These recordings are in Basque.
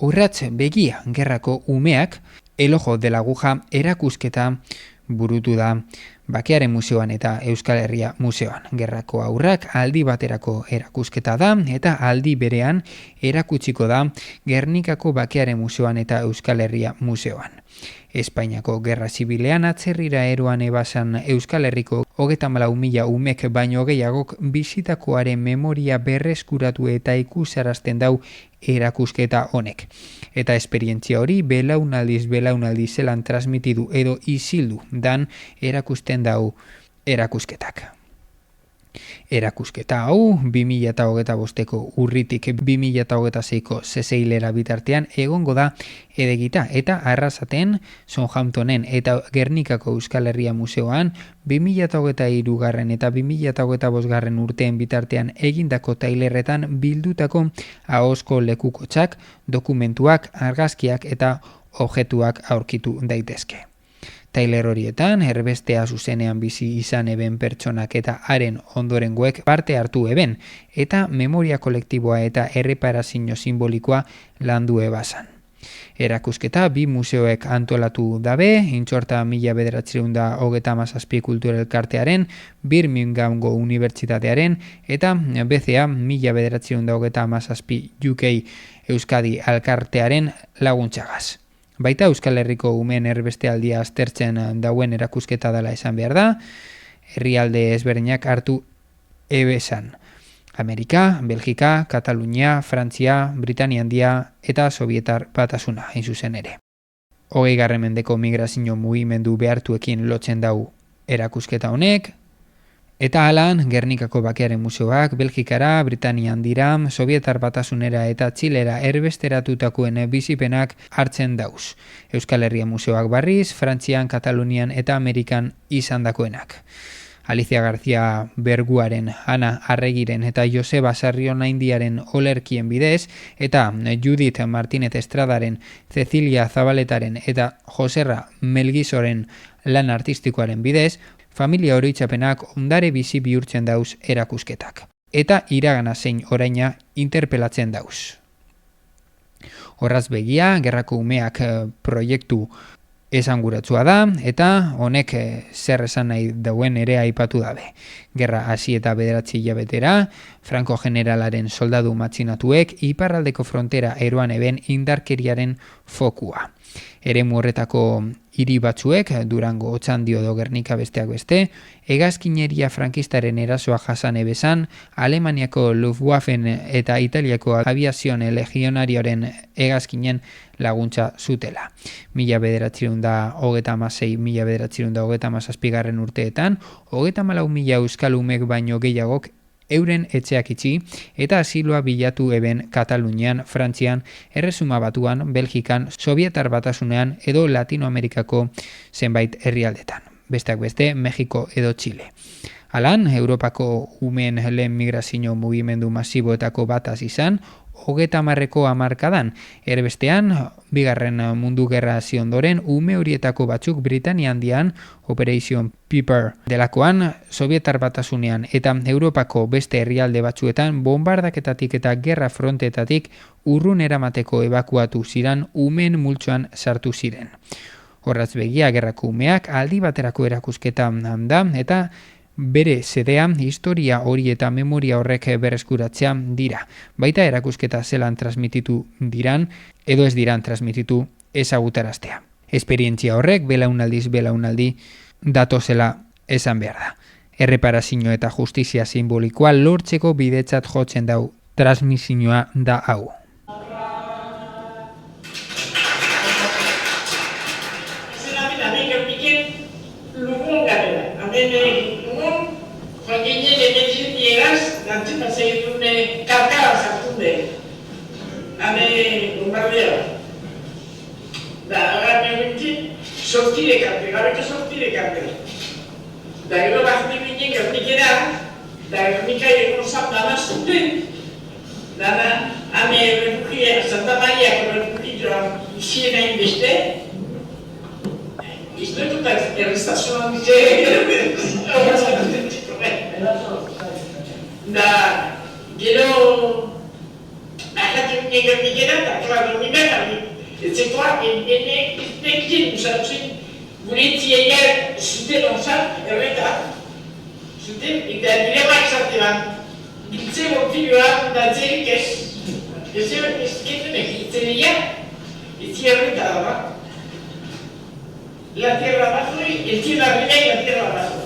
Urrats begia gerrako umeak, El ojo de la aguja erakusketa burutu da Bakearen Museoan eta Euskal Herria Museoan. Gerrako haurrak aldi baterako erakusketa da eta aldi berean erakutsiko da Gernikako Bakearen Museoan eta Euskal Herria Museoan. Espainiako Gerra Zibilean atzerrira eroan ebasan Euskal Herriko 34.000 umek baino gehiagok bizitakoaren memoria berreskuratu eta ikusarazten dau erakusketa honek. Eta esperientzia hori belaunaldi zelan transmitidu edo isildu dan erakusten dau erakusketak. Erakusketa hau 2025ko urritik 2026ko seseilera bitartean egongo da edegita eta Arrasaten, Southamptonen eta Gernikako Euskal Herria Museoan 2023 eta 2025 urteen bitartean egindako tailerretan bildutako ahozko lekukotxak, dokumentuak, argazkiak eta objektuak aurkitu daitezke. Tailer horietan, erbestea zuzenean bizi izan eben pertsonak eta haren ondorengoek parte hartu eben, eta memoria kolektiboa eta erreparazio simbolikoa landu ebasan. Erakusketa bi museoek antolatu dabe, Intxorta 1937 kultura elkartearen, Birminghamgo Unibertsitatearen eta BCA 1937 UK Euskadi elkartearen laguntzagaz. Baita Euskal Herriko umeen erbestealdia aztertzen dauen erakusketa dela esan behar da, herrialde ezberdinak hartu ebesan. Amerika, Belgika, Katalunia, Frantzia, Britania Handia eta Sobietar Batasuna hain zuzen ere. 20. mendeko migrazio mugimendu behartuekin lotzen dau erakusketa honek, eta halan Gernikako Bakearen Museoak Belgikara, Britania Handira, Sobietar Batasunera eta Txilera erbesteratutakoen bizipenak hartzen dauz. Euskal Herria Museoak barriz, Frantzian, Katalunian eta Amerikan izandakoenak. Alicia García Berguaren, Ana Arregiren eta Joseba Sarrionaindiaren olerkien bidez, eta Judith Martínez Estradaren, Cecilia Zabaletaren eta Joserra Melgizoren lan artistikoaren bidez, familia oroitzapenak ondare bizi bihurtzen dauz erakusketak. Eta iragana zein oraina interpelatzen dauz. Horraz begia, Gerrako umeak proiektu esanguratsua da, eta honek zer esan nahi dauen ere aipatu dabe. Gerra hasi eta 9 hilabetera, Franco generalaren soldadu matxinatuek iparraldeko frontera eroan eben indarkeriaren fokua. Eremu horretako hiri batzuek, Durango, Otxandio edo Gernika besteak beste, hegazkineria frankistaren erasoa jasan ebezan, Alemaniako Luftwaffen eta Italiako aviazione legionarioaren hegazkinen laguntza zutela. 1936-1937 urteetan, 34.000 euskal umek baino gehiagok euren etxeak itxi eta asiloa bilatu eben Katalunian, Frantzian, Erresuma Batuan, Belgikan, Sobietar Batasunean edo Latinoamerikako zenbait herrialdetan. Besteak beste, Mexiko edo Txile. Halan, Europako umeen lehen migrazio mugimendu masiboetako bataz izan, 30ko hamarkadan, erbestean, Bigarren Mundu Gerra hasi ondoren, ume horietako batzuk Britania Handian, Operation Piper delakoan, Sobietar Batasunean eta Europako beste herrialde batzuetan bombardaketatik eta gerra fronteetatik urrun eramateko ebakuatu ziran umeen multzoan sartu ziren. Horraz begia, Gerrako umeak aldi baterako erakusketa da eta bere sedea, historia hori eta memoria horrek berreskuratzea dira. Baita erakusketa zelan transmititu diran, edo ez diran transmititu ezagutaraztea. Esperientzia horrek belaunaldi datozela esan behar da. Erreparazio eta justizia simbolikoa lortzeko bidetzat jotzen dau transmisioa da hau. Da gero bat dibinen gernikera, da gernika egon zapdana zuten. Dana, hame refugia, Santa Mariako refugioa izien hain beste. Iztetu eta errestazioan dize, da gero, ahatik ginen gernikera, eta klaro nimen, etzekoa, nekien usatzen, gure itzieiak zuten onzat, erreta, zuten, eta nire maik zarte bat, giltze bortilioa datzerik ez ketenek giltzeria, itzi erreta da bat. La tierra abajo y el cielo arriba y la tierra abajo.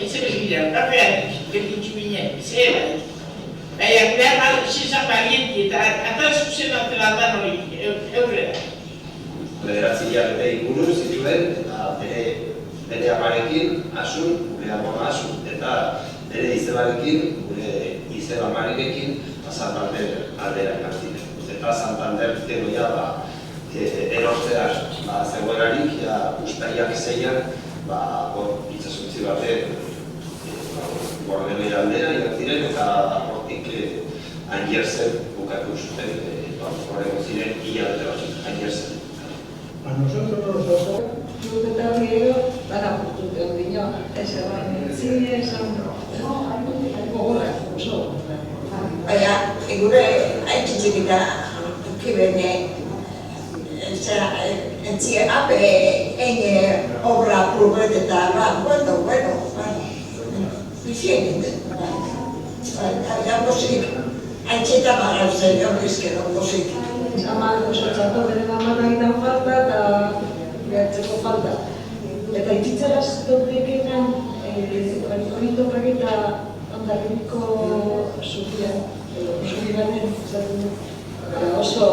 Ese es el gran papel que tú tuviste, ese era. Baina, behar bat, zizan balienti eta zuzen antelatzen hori, eurrera. Bederatzi hilabete inguru zituen eta bere amarekin, Asun, gure amona Asun, eta bere izebarekin, gure izeba Marirekin, Santander aldera ikartzen. Eta Santander tegoia erortzea zegoerarik, ustariak zeian, itxasuntzi batek Bordelera aldera ikartzen, eta hortik Angersen bukatu zuten, horrego ziren hilabete batzuk, Angersen. A nosotros nos tocó. Yo eta gero, bada portute ondino, ese baina zine esan, gogorra, oso. Baina, gure haitzitik eta kibene, entzie ape ene obra probet eta bueno, bizien, posik, haitxeta bagartzen, horrizkero posik. Ama osatzako bere mamana egiten falta eta behartzeko falta. Eta itxitzeraz dobreketan, hori dobreketa ondarriko zubian, oso